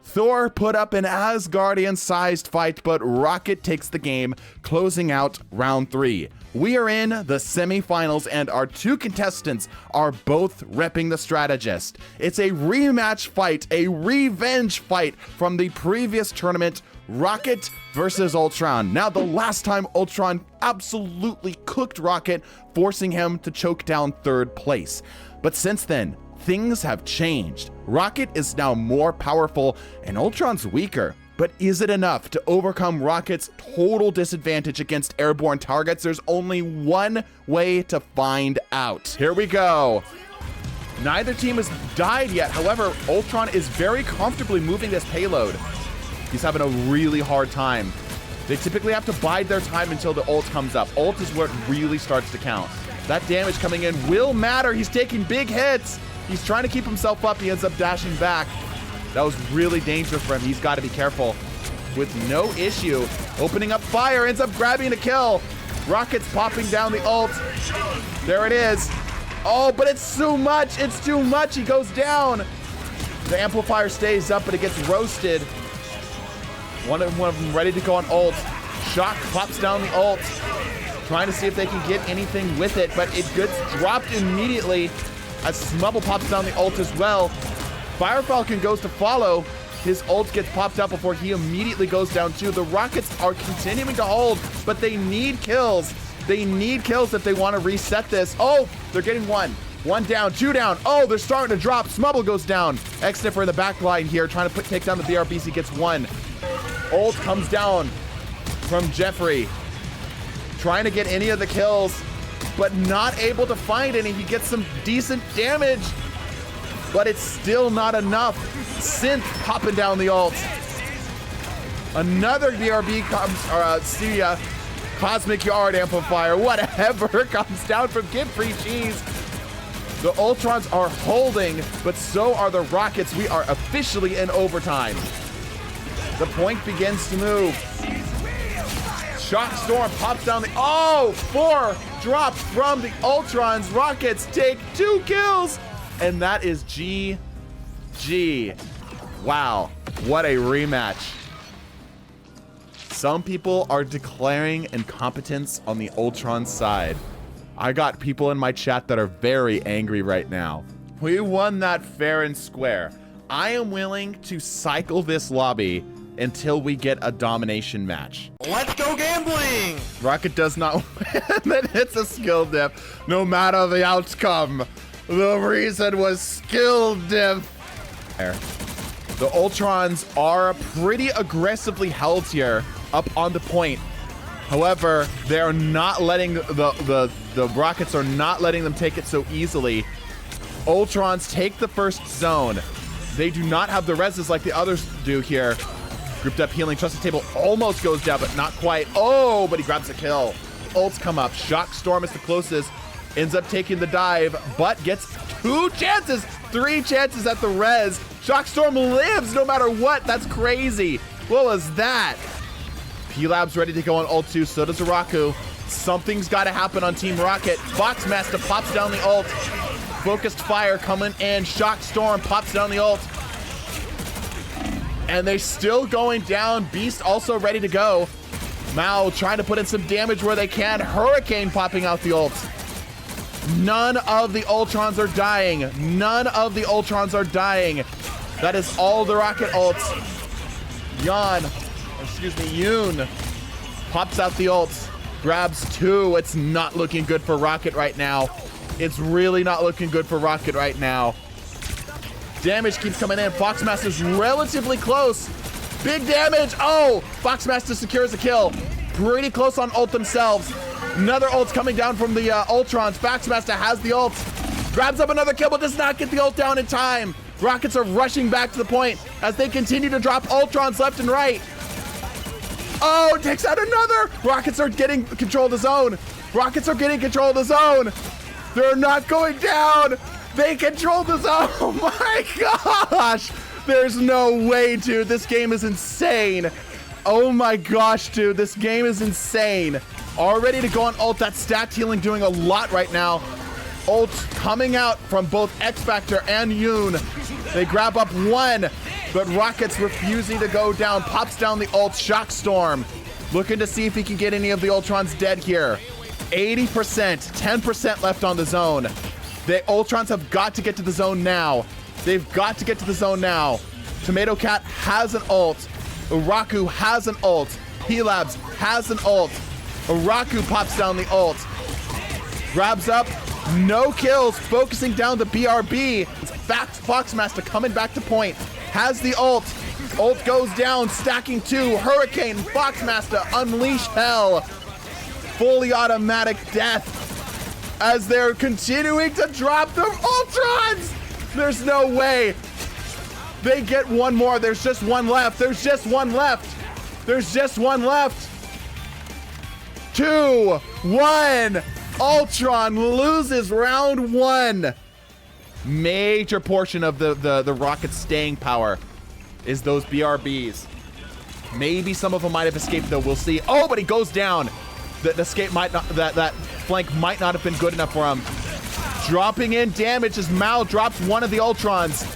Thor put up an Asgardian-sized fight, but Rocket takes the game, closing out round 3. We are in the semifinals, and our two contestants are both repping the strategist. It's a rematch fight, a revenge fight from the previous tournament, Rocket versus Ultron. Now, the last time Ultron absolutely cooked Rocket, forcing him to choke down 3rd place. But since then, things have changed. Rocket is now more powerful and Ultron's weaker. But is it enough to overcome Rocket's total disadvantage against airborne targets? There's only one way to find out. Here we go. Neither team has died yet. However, Ultron is very comfortably moving this payload. He's having a really hard time. They typically have to bide their time until the ult comes up. Ult is what really starts to count. That damage coming in will matter. He's taking big hits. He's trying to keep himself up. He ends up dashing back. That was really dangerous for him. He's got to be careful. With no issue, opening up fire, ends up grabbing a kill. Rocket's popping down the ult. There it is. Oh, but it's too much. It's too much. He goes down. The amplifier stays up, but it gets roasted. One of them ready to go on ult. Shock pops down the ult. Trying to see if they can get anything with it, but it gets dropped immediately as Smubble pops down the ult as well. Fire Falcon goes to follow. His ult gets popped up before he immediately goes down too. The Rockets are continuing to hold, but they need kills. They need kills if they want to reset this. Oh, they're getting one. One down, 2 down. Oh, they're starting to drop. Smubble goes down. X-Sniffer in the back line here, trying to take down the BRBs. He gets 1. Ult comes down from Jeffrey. Trying to get any of the kills, but not able to find any. He gets some decent damage, but it's still not enough. Synth popping down the ult. Another BRB comes, or Sia, Cosmic Yard Amplifier, whatever, comes down from Give Free Cheese. The Ultrons are holding, but so are the Rockets. We are officially in overtime. The point begins to move. Shock Storm pops down the, oh, 4 drops from the Ultrons. Rockets take 2 kills, and that is GG. Wow, what a rematch. Some people are declaring incompetence on the Ultron side. I got people in my chat that are very angry right now. We won that fair and square. I am willing to cycle this lobby until we get a domination match. Let's go gambling! Rocket does not win, then it's a skill dip. No matter the outcome, the reason was skill dip. The Ultrons are pretty aggressively held here up on the point. However, they're not letting the Rockets are not letting them take it so easily. Ultrons take the first zone. They do not have the reses like the others do here. Grouped up healing, trusted table almost goes down, but not quite. Oh, but he grabs a kill. Ults come up. Shock Storm is the closest. Ends up taking the dive, but gets 2 chances, 3 chances at the res. Shock Storm lives no matter what. That's crazy. What was that? P-Lab's ready to go on ult too. So does Araku. Something's got to happen on Team Rocket. Boxmaster pops down the ult. Focused Fire coming in. Shock Storm pops down the ult. And they're still going down. Beast also ready to go. Mao trying to put in some damage where they can. Hurricane popping out the ult. None of the Ultrons are dying. None of the Ultrons are dying. That is all the rocket ults. Yoon pops out the ult. Grabs 2. It's not looking good for Rocket right now. It's really not looking good for Rocket right now. Damage keeps coming in. Foxmaster's relatively close. Big damage. Oh, Foxmaster secures a kill. Pretty close on ult themselves. Another ult's coming down from the Ultrons. Foxmaster has the ult. Grabs up another kill, but does not get the ult down in time. Rockets are rushing back to the point as they continue to drop Ultrons left and right. Oh, takes out another. Rockets are getting control of the zone. Rockets are getting control of the zone. They're not going down. They control the zone. Oh my gosh. There's no way, dude. This game is insane. Oh my gosh, dude. This game is insane. All ready to go on ult. That stacked healing doing a lot right now. Ult coming out from both X Factor and Yoon. They grab up 1, but Rocket's refusing to go down. Pops down the ult. Shock Storm. Looking to see if he can get any of the Ultrons dead here. 80%, 10% left on the zone. The Ultrons have got to get to the zone now. They've got to get to the zone now. Tomato Cat has an ult. Uraku has an ult. P-Labs has an ult. Uraku pops down the ult. Grabs up. No kills. Focusing down the BRB. It's Foxmaster coming back to point. Has the ult. Ult goes down. Stacking 2. Hurricane. Foxmaster. Unleash hell. Fully automatic death as they're continuing to drop the Ultrons. There's no way. They get one more. There's just one left. There's just one left. There's just one left. 2, 1. Ultron loses round 1. Major portion of the Rocket's staying power is those BRBs. Maybe some of them might have escaped though. We'll see. Oh, but he goes down. The escape might not, that flank might not have been good enough for him. Dropping in damage as Mao drops one of the Ultrons.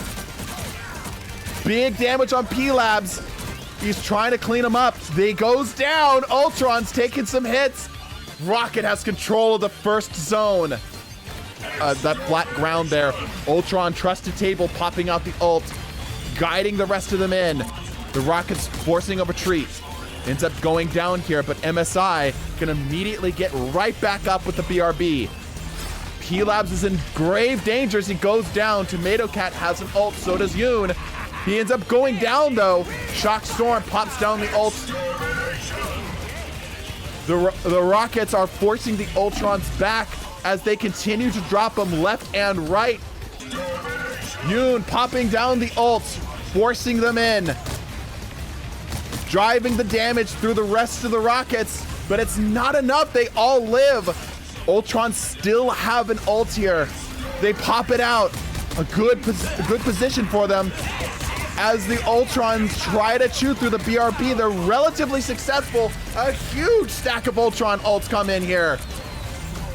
Big damage on P-Labs. He's trying to clean him up. He goes down. Ultron's taking some hits. Rocket has control of the first zone. That flat ground there. Ultron trusted table popping out the ult, guiding the rest of them in. The Rocket's forcing a retreat. Ends up going down here, but MSI can immediately get right back up with the BRB. P-Labs is in grave danger as he goes down. Tomato Cat has an ult, so does Yoon. He ends up going down though. Shock Storm pops down the ult. The Rockets are forcing the Ultrons back as they continue to drop them left and right. Yoon popping down the ult, forcing them in. Driving the damage through the rest of the Rockets, but it's not enough. They all live. Ultron still have an ult here. They pop it out. A good position for them. As the Ultrons try to chew through the BRB, they're relatively successful. A huge stack of Ultron ults come in here.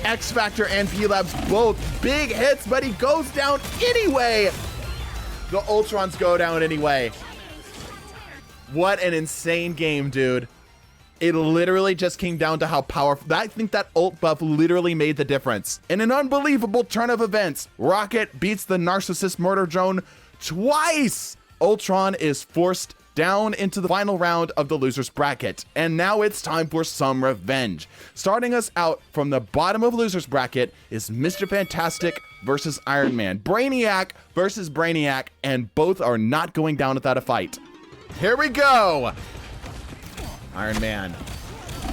X Factor and P-Labs both big hits, but he goes down anyway. The Ultrons go down anyway. What an insane game, dude. It literally just came down to how powerful. I think that ult buff literally made the difference. In an unbelievable turn of events, Rocket beats the Narcissist Murder Drone twice. Ultron is forced down into the final round of the loser's bracket. And now it's time for some revenge. Starting us out from the bottom of loser's bracket is Mr. Fantastic versus Iron Man. Brainiac versus Brainiac, and both are not going down without a fight. Here we go. Iron Man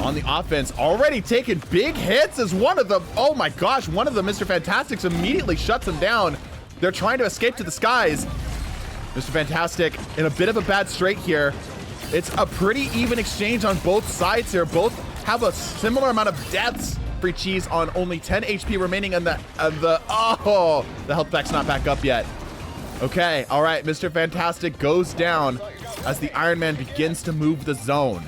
on the offense, already taking big hits as one of the, oh my gosh, one of the Mr. Fantastics immediately shuts him down. They're trying to escape to the skies. Mr. Fantastic in a bit of a bad strait here. It's a pretty even exchange on both sides here. Both have a similar amount of deaths. Free cheese on only 10 HP remaining, and the health pack's not back up yet. Okay, all right, Mr. Fantastic goes down as the Iron Man begins to move the zone.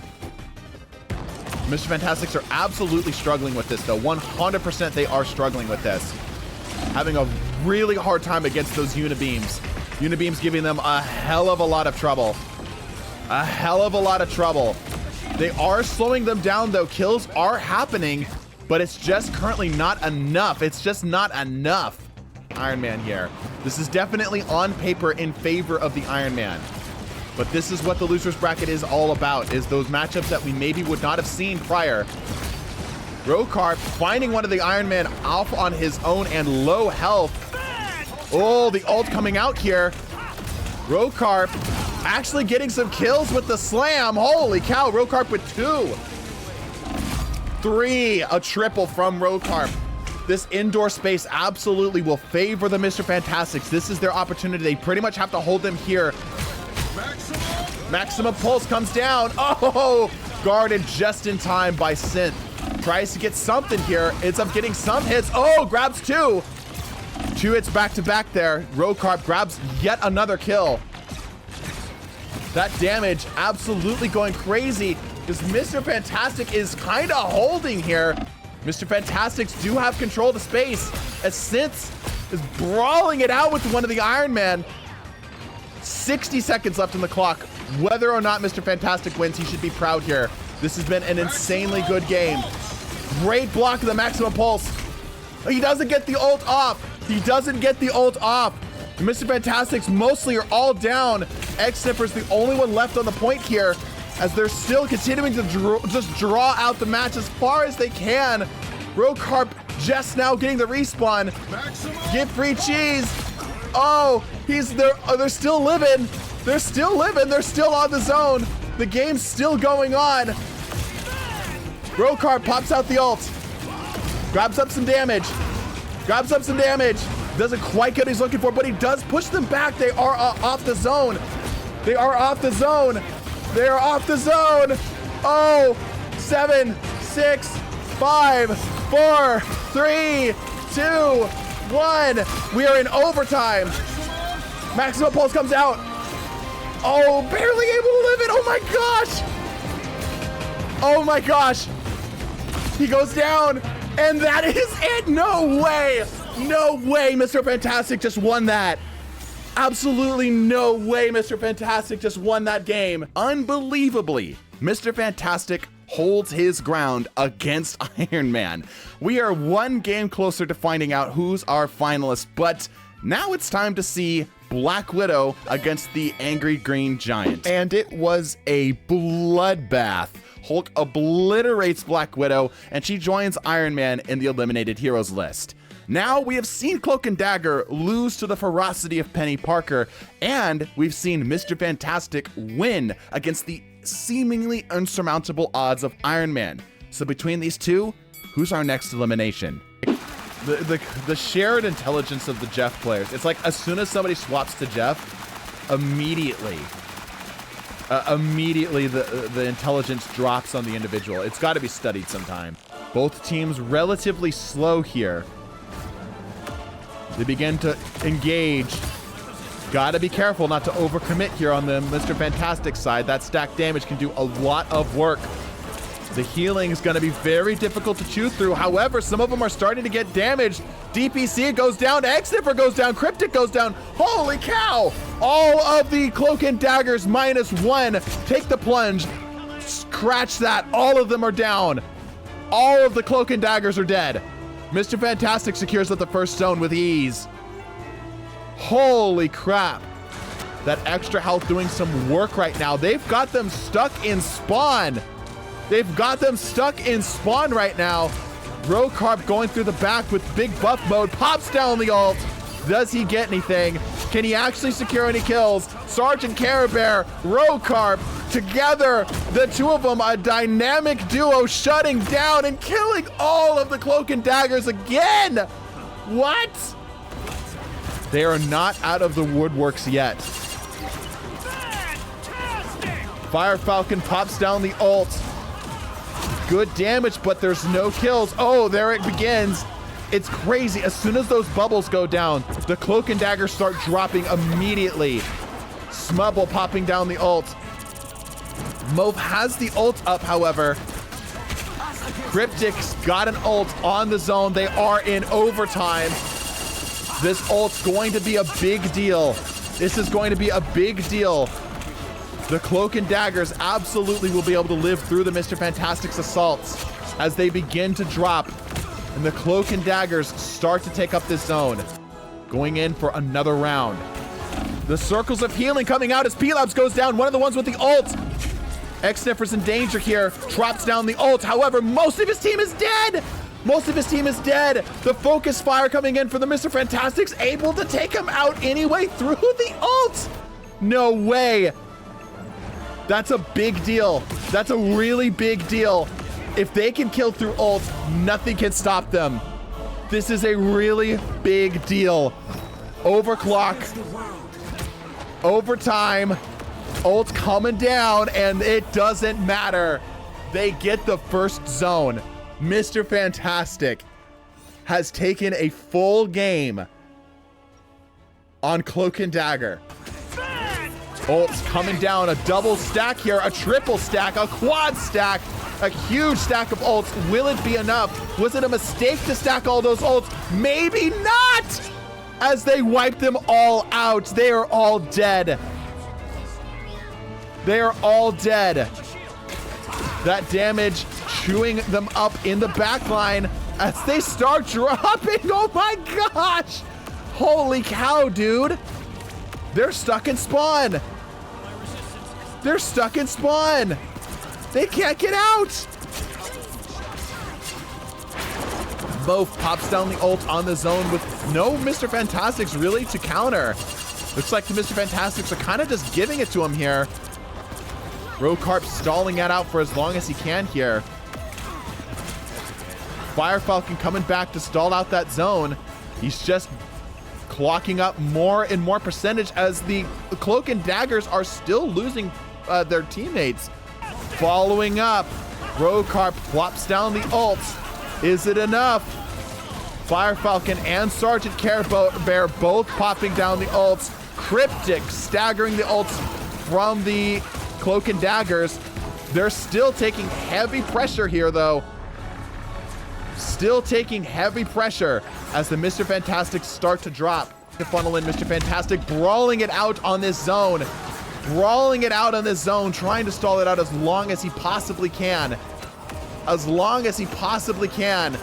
Mr. Fantastics are absolutely struggling with this, though. 100% they are struggling with this. Having a really hard time against those Unibeams. Unibeams giving them a hell of a lot of trouble. A hell of a lot of trouble. They are slowing them down, though. Kills are happening, but it's just currently not enough. It's just not enough. Iron Man here. This is definitely on paper in favor of the Iron Man. But this is what the loser's bracket is all about, is those matchups that we maybe would not have seen prior. Rokarp finding one of the Iron Man off on his own and low health. Oh, the ult coming out here. Rokarp actually getting some kills with the slam. Holy cow, Rokarp with 2. 3, a triple from Rokarp. This indoor space absolutely will favor the Mr. Fantastics. This is their opportunity. They pretty much have to hold them here. Maximum Pulse comes down. Oh, guarded just in time by Synth. Tries to get something here. Ends up getting some hits. Oh, grabs 2. 2 hits back to back there. Rokarp grabs yet another kill. That damage absolutely going crazy because Mr. Fantastic is kind of holding here. Mr. Fantastics do have control of the space as Synth is brawling it out with one of the Iron Man. 60 seconds left on the clock. Whether or not Mr. Fantastic wins, he should be proud here. This has been an insanely good game. Great block of the Maximum Pulse. He doesn't get the ult off. He doesn't get the ult off. The Mr. Fantastics mostly are all down. X-Sniffer's the only one left on the point here as they're still continuing to just draw out the match as far as they can. Rokarp just now getting the respawn. Get free cheese. Oh, they're still living. They're still living. They're still on the zone. The game's still going on. Rokarp pops out the ult. Grabs up some damage. Grabs up some damage. Doesn't quite get what he's looking for, but he does push them back. They are off the zone. They are off the zone. They are off the zone. Oh, 7, 6, 5, 4, 3, 2, 1. We are in overtime. Maximum Pulse comes out. Oh, barely able to live it. Oh my gosh. Oh my gosh. He goes down, and that is it. No way. No way Mr. Fantastic just won that. Absolutely no way Mr. Fantastic just won that game. Unbelievably, Mr. Fantastic holds his ground against Iron Man. We are one game closer to finding out who's our finalist, but now it's time to see Black Widow against the Angry Green Giant. And it was a bloodbath. Hulk obliterates Black Widow, and she joins Iron Man in the eliminated heroes list. Now we have seen Cloak and Dagger lose to the ferocity of Penny Parker, and we've seen Mr. Fantastic win against the seemingly unsurmountable odds of Iron Man. So between these two, who's our next elimination? The shared intelligence of the Jeff players. It's like as soon as somebody swaps to Jeff, immediately the intelligence drops on the individual. It's got to be studied sometime. Both teams relatively slow here. They begin to engage. Gotta be careful not to overcommit here on the Mr. Fantastic side. That stack damage can do a lot of work. The healing is gonna be very difficult to chew through. However, some of them are starting to get damaged. DPC goes down, X-Sniffer goes down, Cryptic goes down. Holy cow! All of the Cloak and Daggers -1 take the plunge. Scratch that, all of them are down. All of the Cloak and Daggers are dead. Mr. Fantastic secures up the first zone with ease. Holy crap. That extra health doing some work right now. They've got them stuck in spawn. They've got them stuck in spawn right now. Rokarp going through the back with big buff mode. Pops down the ult. Does he get anything? Can he actually secure any kills? Sergeant Care Bear, Rokarp, together, the two of them, a dynamic duo, shutting down and killing all of the Cloak and Daggers again. What? They are not out of the woodworks yet. Fire Falcon pops down the ult. Good damage, but there's no kills. Oh, there it begins. It's crazy. As soon as those bubbles go down, the Cloak and Dagger start dropping immediately. Smubble popping down the ult. Mauve has the ult up, however. Cryptic's got an ult on the zone. They are in overtime. This ult's going to be a big deal. This is going to be a big deal. The Cloak and Daggers absolutely will be able to live through the Mr. Fantastic's assaults as they begin to drop. And the Cloak and Daggers start to take up this zone. Going in for another round. The circles of healing coming out as P-Labs goes down. One of the ones with the ult. X-Sniffer's in danger here. Drops down the ult. However, most of his team is dead. Most of his team is dead. The focus fire coming in for the Mr. Fantastic's able to take him out anyway through the ult. No way. That's a big deal. That's a really big deal. If they can kill through ult, nothing can stop them. This is a really big deal. Overclock. Overtime. Ult coming down, and it doesn't matter. They get the first zone. Mr. Fantastic has taken a full game on Cloak and Dagger. Ult's coming down, a double stack here, a triple stack, a quad stack, a huge stack of ults. Will it be enough? Was it a mistake to stack all those ults? Maybe not! As they wipe them all out, they are all dead. They are all dead. That damage chewing them up in the back line as they start dropping. Oh my gosh! Holy cow, dude. They're stuck in spawn. They're stuck in spawn. They can't get out. Both pops down the ult on the zone with no Mr. Fantastics really to counter. Looks like the Mr. Fantastics are kind of just giving it to him here. Rokarp stalling that out for as long as he can here. Fire Falcon coming back to stall out that zone. He's just clocking up more and more percentage as the Cloak and Daggers are still losing their teammates. Following up, Rokarp plops down the ult. Is it enough? Fire Falcon and Sergeant Care Bear both popping down the ults. Cryptic staggering the ults from the Cloak and Daggers. They're still taking heavy pressure here, though. Still taking heavy pressure as the Mr. Fantastic start to drop. To funnel in Mr. Fantastic, brawling it out on this zone. Brawling it out on this zone, trying to stall it out as long as he possibly can. As long as he possibly can.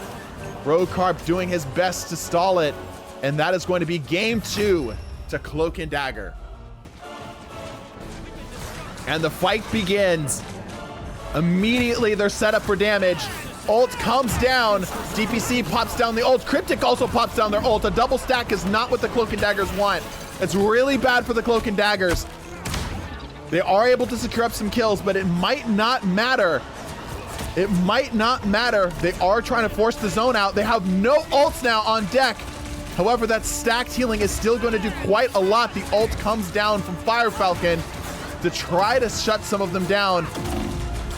Rokarp doing his best to stall it. And that is going to be game 2 to Cloak and Dagger. And the fight begins. Immediately they're set up for damage. Ult comes down. DPC pops down the ult. Cryptic also pops down their ult. A double stack is not what the Cloak and Daggers want. It's really bad for the Cloak and Daggers. They are able to secure up some kills, but it might not matter. It might not matter. They are trying to force the zone out. They have no ults now on deck. However, that stacked healing is still going to do quite a lot. The ult comes down from Fire Falcon to try to shut some of them down.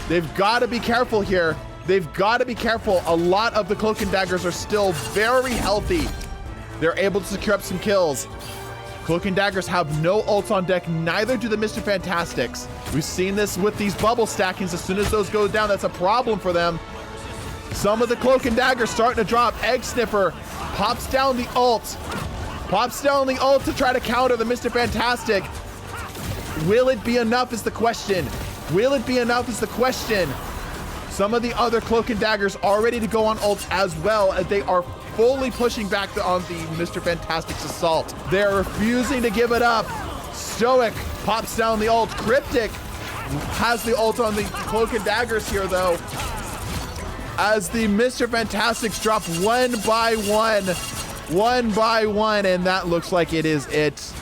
They've got to be careful here. They've got to be careful. A lot of the Cloak and Daggers are still very healthy. They're able to secure up some kills. Cloak and Daggers have no ults on deck, neither do the Mr. Fantastics. We've seen this with these bubble stackings. As soon as those go down, that's a problem for them. Some of the Cloak and Daggers starting to drop. Egg Sniffer pops down the ult. Pops down the ult to try to counter the Mr. Fantastic. Will it be enough is the question. Will it be enough is the question. Some of the other Cloak and Daggers are ready to go on ults as well, as they are fully pushing back on the Mr. Fantastic's assault. They're refusing to give it up. Stoic pops down the ult. Cryptic has the ult on the Cloak and Daggers here, though, as the Mr. Fantastics drop one by one, and that looks like it is it.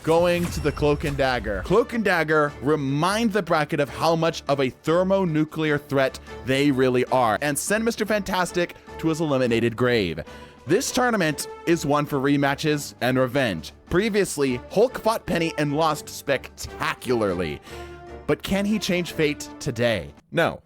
Going to the Cloak and Dagger. Cloak and Dagger remind the bracket of how much of a thermonuclear threat they really are, and send Mr. Fantastic to his eliminated grave. This tournament is one for rematches and revenge. Previously, Hulk fought Penny and lost spectacularly. But can he change fate today? No.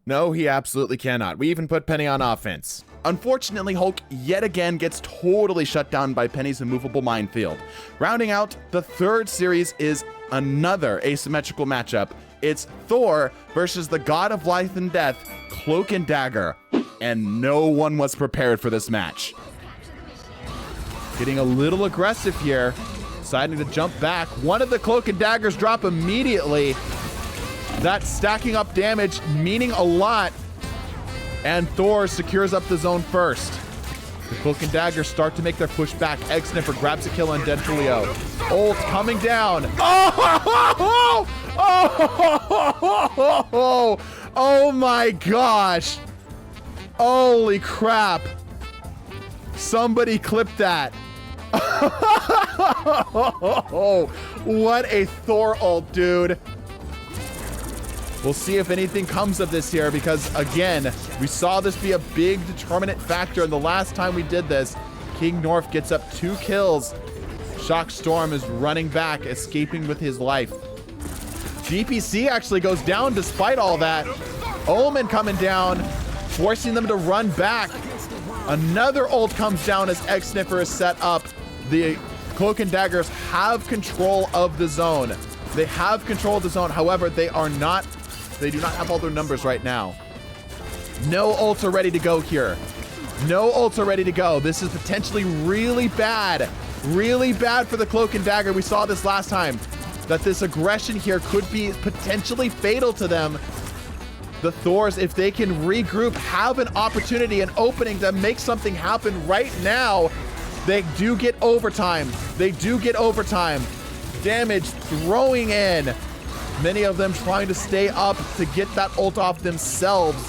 No, he absolutely cannot. We even put Penny on offense. Unfortunately, Hulk yet again gets totally shut down by Penny's immovable minefield. Rounding out the third series is another asymmetrical matchup. It's Thor versus the god of life and death, Cloak and Dagger. And no one was prepared for this match. Getting a little aggressive here. deciding to jump back. One of the Cloak and Daggers drop immediately. That's stacking up damage, meaning a lot. And Thor secures up the zone first. The Cloak and Daggers start to make their push back. Egg Sniffer grabs a kill on Dentulio. Ult coming down. Oh my gosh. Holy crap. Somebody clip that. What a Thor ult, dude. We'll see if anything comes of this here, because again, we saw this be a big determinant factor. And the last time we did this, King North gets up 2 kills. Shock Storm is running back, escaping with his life. GPC actually goes down despite all that. Omen coming down, forcing them to run back. Another ult comes down as Egg Sniffer is set up. The Cloak and Daggers have control of the zone. They have control of the zone. However, they do not have all their numbers right now. No ults are ready to go here. No ults are ready to go. This is potentially really bad. Really bad for the Cloak and Dagger. We saw this last time, that this aggression here could be potentially fatal to them. The Thors, if they can regroup, have an opportunity, an opening to make something happen right now. They do get overtime. They do get overtime. Damage throwing in. Many of them trying to stay up to get that ult off themselves.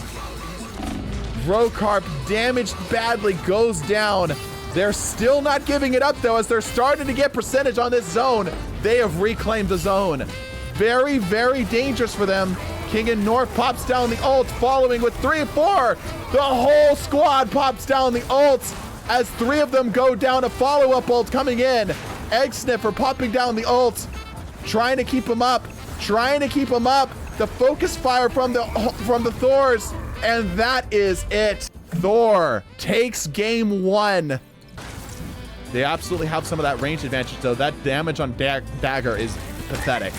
Rokarp, damaged badly, goes down. They're still not giving it up, though, as they're starting to get percentage on this zone. They have reclaimed the zone. Very, very dangerous for them. King and North pops down the ult, following with 3 and 4. The whole squad pops down the ults as 3 of them go down. A follow-up ult coming in. Egg Sniffer popping down the ult, trying to keep him up. Trying to keep him up. The focus fire from the Thors, and that is it. Thor takes game 1. They absolutely have some of that range advantage, though. That damage on Dagger is pathetic.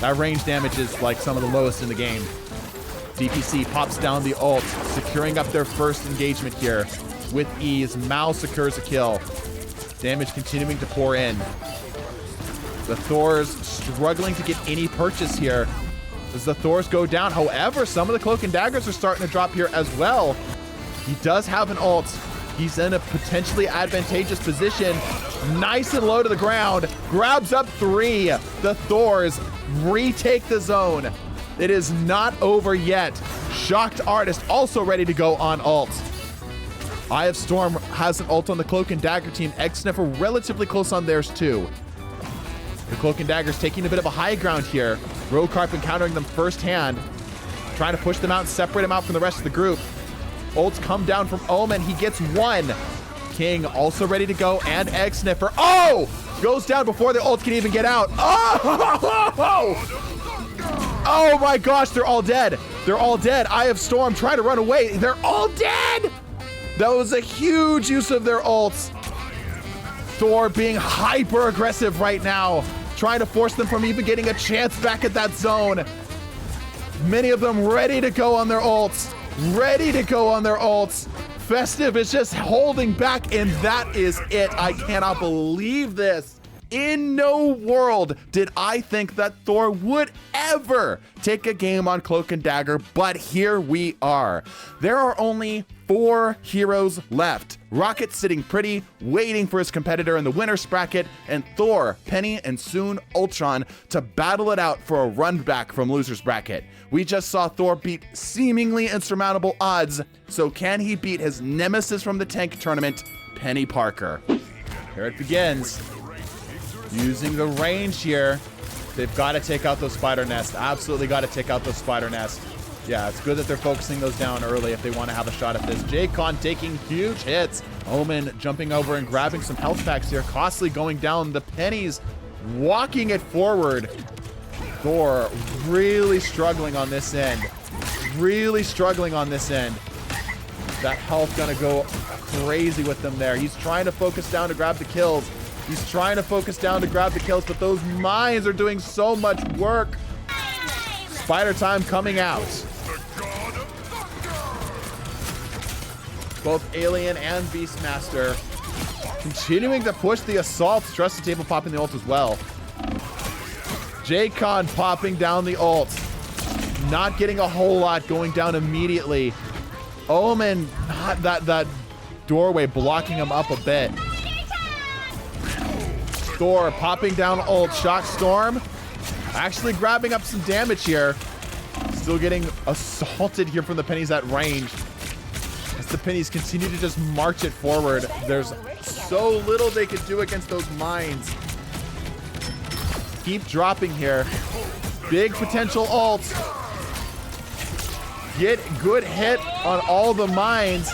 That range damage is like some of the lowest in the game. DPC pops down the ult, securing up their first engagement here with ease. Mao secures a kill. Damage continuing to pour in. The Thors struggling to get any purchase here as the Thors go down. However, some of the Cloak and Daggers are starting to drop here as well. He does have an ult. He's in a potentially advantageous position. Nice and low to the ground. Grabs up 3. The Thors retake the zone. It is not over yet. Shocked Artist also ready to go on ult. Eye of Storm has an ult on the Cloak and Dagger team. Egg Sniffer relatively close on theirs too. The Cloak and Daggers taking a bit of a high ground here. Rokarp encountering them firsthand, trying to push them out and separate them out from the rest of the group. Ults come down from Omen. He gets 1. King also ready to go, and Egg Sniffer. Oh! Goes down before the ults can even get out. Oh my gosh, they're all dead. They're all dead. Eye of Storm trying to run away. They're all dead! That was a huge use of their ults. Thor being hyper aggressive right now, trying to force them from even getting a chance back at that zone. Many of them ready to go on their ults. Ready to go on their ults. Festive is just holding back, and that is it. I cannot believe this. In no world did I think that Thor would ever take a game on Cloak and Dagger, but here we are. There are only 4 heroes left. Rocket sitting pretty, waiting for his competitor in the winner's bracket, and Thor, Penny, and soon Ultron to battle it out for a run back from loser's bracket. We just saw Thor beat seemingly insurmountable odds, so can he beat his nemesis from the tank tournament, Penny Parker? Here it begins. Using the range here. They've got to take out those spider nests. Absolutely got to take out those spider nests. Yeah, it's good that they're focusing those down early if they want to have a shot at this. J-Con taking huge hits. Omen jumping over and grabbing some health packs here. Costly going down. The pennies walking it forward. Thor really struggling on this end. Really struggling on this end. That health gonna go crazy with them there. He's trying to focus down to grab the kills. He's trying to focus down to grab the kills, but those mines are doing so much work. Spider time coming out. Both Alien and Beastmaster Continuing to push the assault. Trust the table popping the ult as well. J-Con popping down the ult. Not getting a whole lot, going down immediately. Omen, not that doorway blocking him up a bit. Thor popping down ult. Shock Storm actually grabbing up some damage here. Still getting assaulted here from the pennies at range. As the pennies continue to just march it forward. There's so little they can do against those mines. Keep dropping here. Big potential ult. Get good hit on all the mines,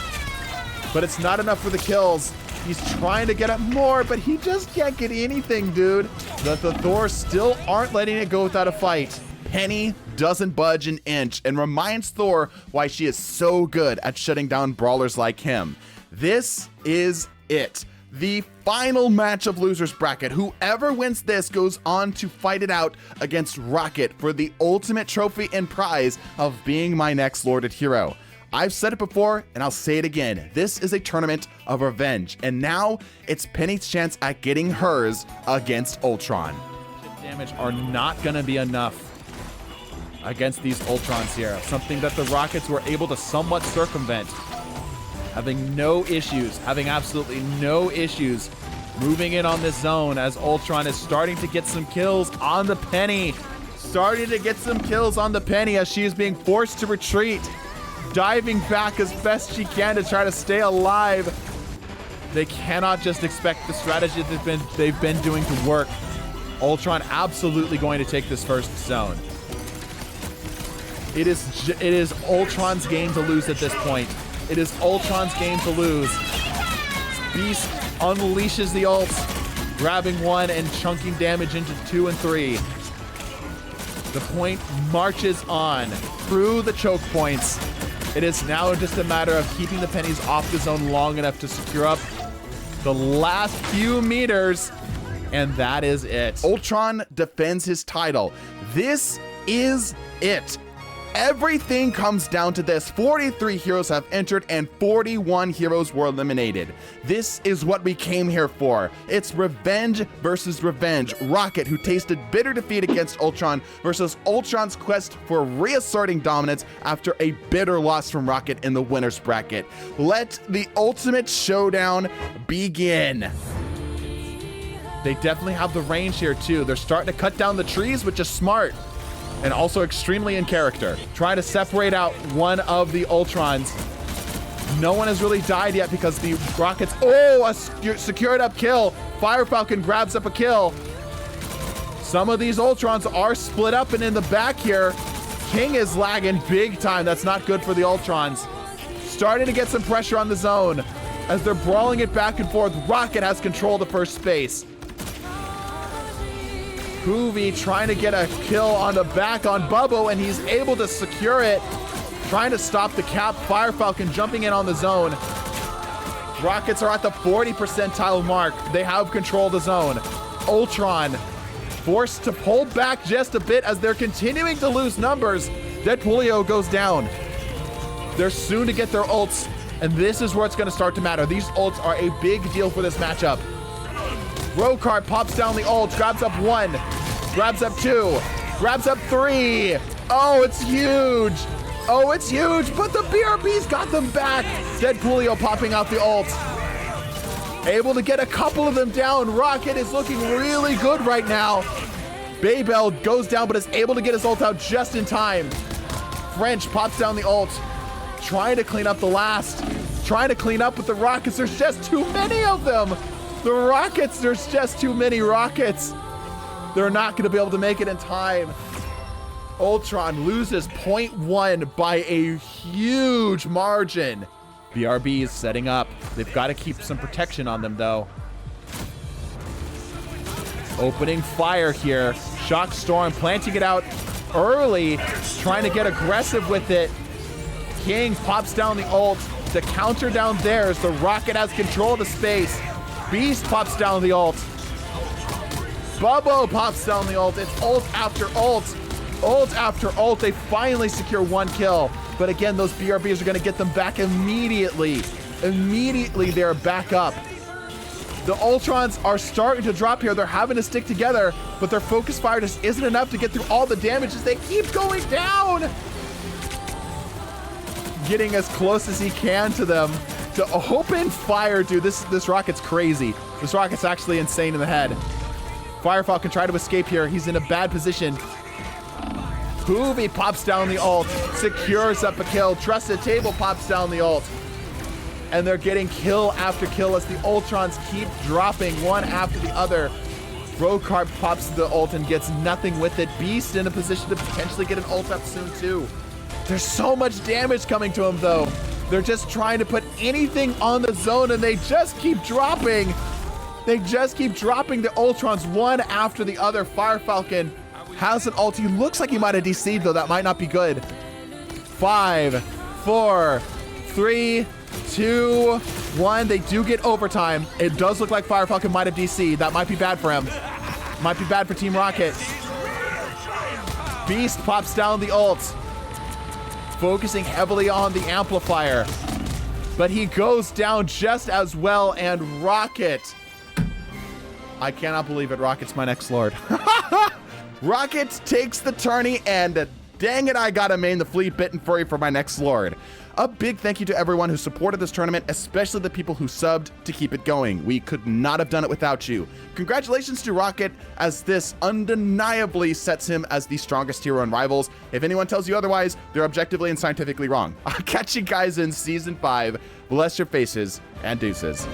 but it's not enough for the kills. He's trying to get up more, but he just can't get anything, dude. The Thor still aren't letting it go without a fight. Penny doesn't budge an inch and reminds Thor why she is so good at shutting down brawlers like him. This is it. The final match of losers bracket. Whoever wins this goes on to fight it out against Rocket for the ultimate trophy and prize of being my next Lorded Hero. I've said it before and I'll say it again. This is a tournament of revenge, and now it's Penny's chance at getting hers against Ultron. Damage are not gonna be enough against these Ultrons here. Something that the Rockets were able to somewhat circumvent. Having no issues, having absolutely no issues moving in on this zone as Ultron is starting to get some kills on the Penny. Starting to get some kills on the Penny as she is being forced to retreat. Diving back as best she can to try to stay alive. They cannot just expect the strategy that they've been doing to work. Ultron absolutely going to take this first zone. It is Ultron's game to lose at this point. It is Ultron's game to lose. Beast unleashes the ults, grabbing one and chunking damage into 2 and 3. The point marches on through the choke points. It is now just a matter of keeping the pennies off the zone long enough to secure up the last few meters, and that is it. Ultron defends his title. This is it. Everything comes down to this. 43 heroes have entered and 41 heroes were eliminated. This is what we came here for. It's revenge versus revenge. Rocket, who tasted bitter defeat against Ultron, versus Ultron's quest for reasserting dominance after a bitter loss from Rocket in the winner's bracket. Let the ultimate showdown begin. They definitely have the range here too. They're starting to cut down the trees, which is smart. And also extremely in character. Trying to separate out one of the Ultrons. No one has really died yet because the Rockets, a secured up kill. Fire Falcon grabs up a kill. Some of these Ultrons are split up and in the back here. King is lagging big time. That's not good for the Ultrons. Starting to get some pressure on the zone. As they're brawling it back and forth, Rocket has control of the first space. Hoovy trying to get a kill on the back on Bubbo, and he's able to secure it. Trying to stop the cap. Fire Falcon jumping in on the zone. Rockets are at the 40 percentile mark. They have control of the zone. Ultron forced to pull back just a bit as they're continuing to lose numbers. Deadpoolio goes down. They're soon to get their ults, and this is where it's going to start to matter. These ults are a big deal for this matchup. Rokard pops down the ult, grabs up 1, grabs up 2, grabs up 3. Oh, it's huge. Oh, it's huge, but the BRB's got them back. Deadpoolio popping out the ult. Able to get a couple of them down. Rocket is looking really good right now. Baybell goes down, but is able to get his ult out just in time. French pops down the ult, trying to clean up the last. Trying to clean up with the Rockets. There's just too many of them. The Rockets, there's just too many Rockets. They're not going to be able to make it in time. Ultron loses 0.1 by a huge margin. BRB is setting up. They've got to keep some protection on them, though. Opening fire here. Shock Storm planting it out early, trying to get aggressive with it. King pops down the ult. The counter down theirs. The Rocket has control of the space. Beast pops down the ult. Bubbo pops down the ult. It's ult after ult. Ult after ult. They finally secure 1 kill. But again, those BRBs are going to get them back immediately. Immediately, they're back up. The Ultrons are starting to drop here. They're having to stick together, but their focus fire just isn't enough to get through all the damage as they keep going down. Getting as close as he can to them. To open fire, dude, this rocket's crazy. This rocket's actually insane in the head. Firefall can try to escape here. He's in a bad position. Hoovy pops down the ult, secures up a kill. Trusted Table pops down the ult. And they're getting kill after kill as the Ultrons keep dropping one after the other. Brokart pops the ult and gets nothing with it. Beast in a position to potentially get an ult up soon too. There's so much damage coming to him though. They're just trying to put anything on the zone and they just keep dropping. They just keep dropping the Ultrons one after the other. Firefalcon has an ult. He looks like he might have DC'd though. That might not be good. 5, 4, 3, 2, 1. They do get overtime. It does look like Firefalcon might have DC'd. That might be bad for him. Might be bad for Team Rocket. Beast pops down the ult, focusing heavily on the amplifier. But he goes down just as well, and Rocket. I cannot believe it. Rocket's my next Lord. Rocket takes the tourney, and dang it, I gotta main the Fleet Bitten Furry for my next Lord. A big thank you to everyone who supported this tournament, especially the people who subbed to keep it going. We could not have done it without you. Congratulations to Rocket, as this undeniably sets him as the strongest hero in Rivals. If anyone tells you otherwise, they're objectively and scientifically wrong. I'll catch you guys in Season 5. Bless your faces, and deuces.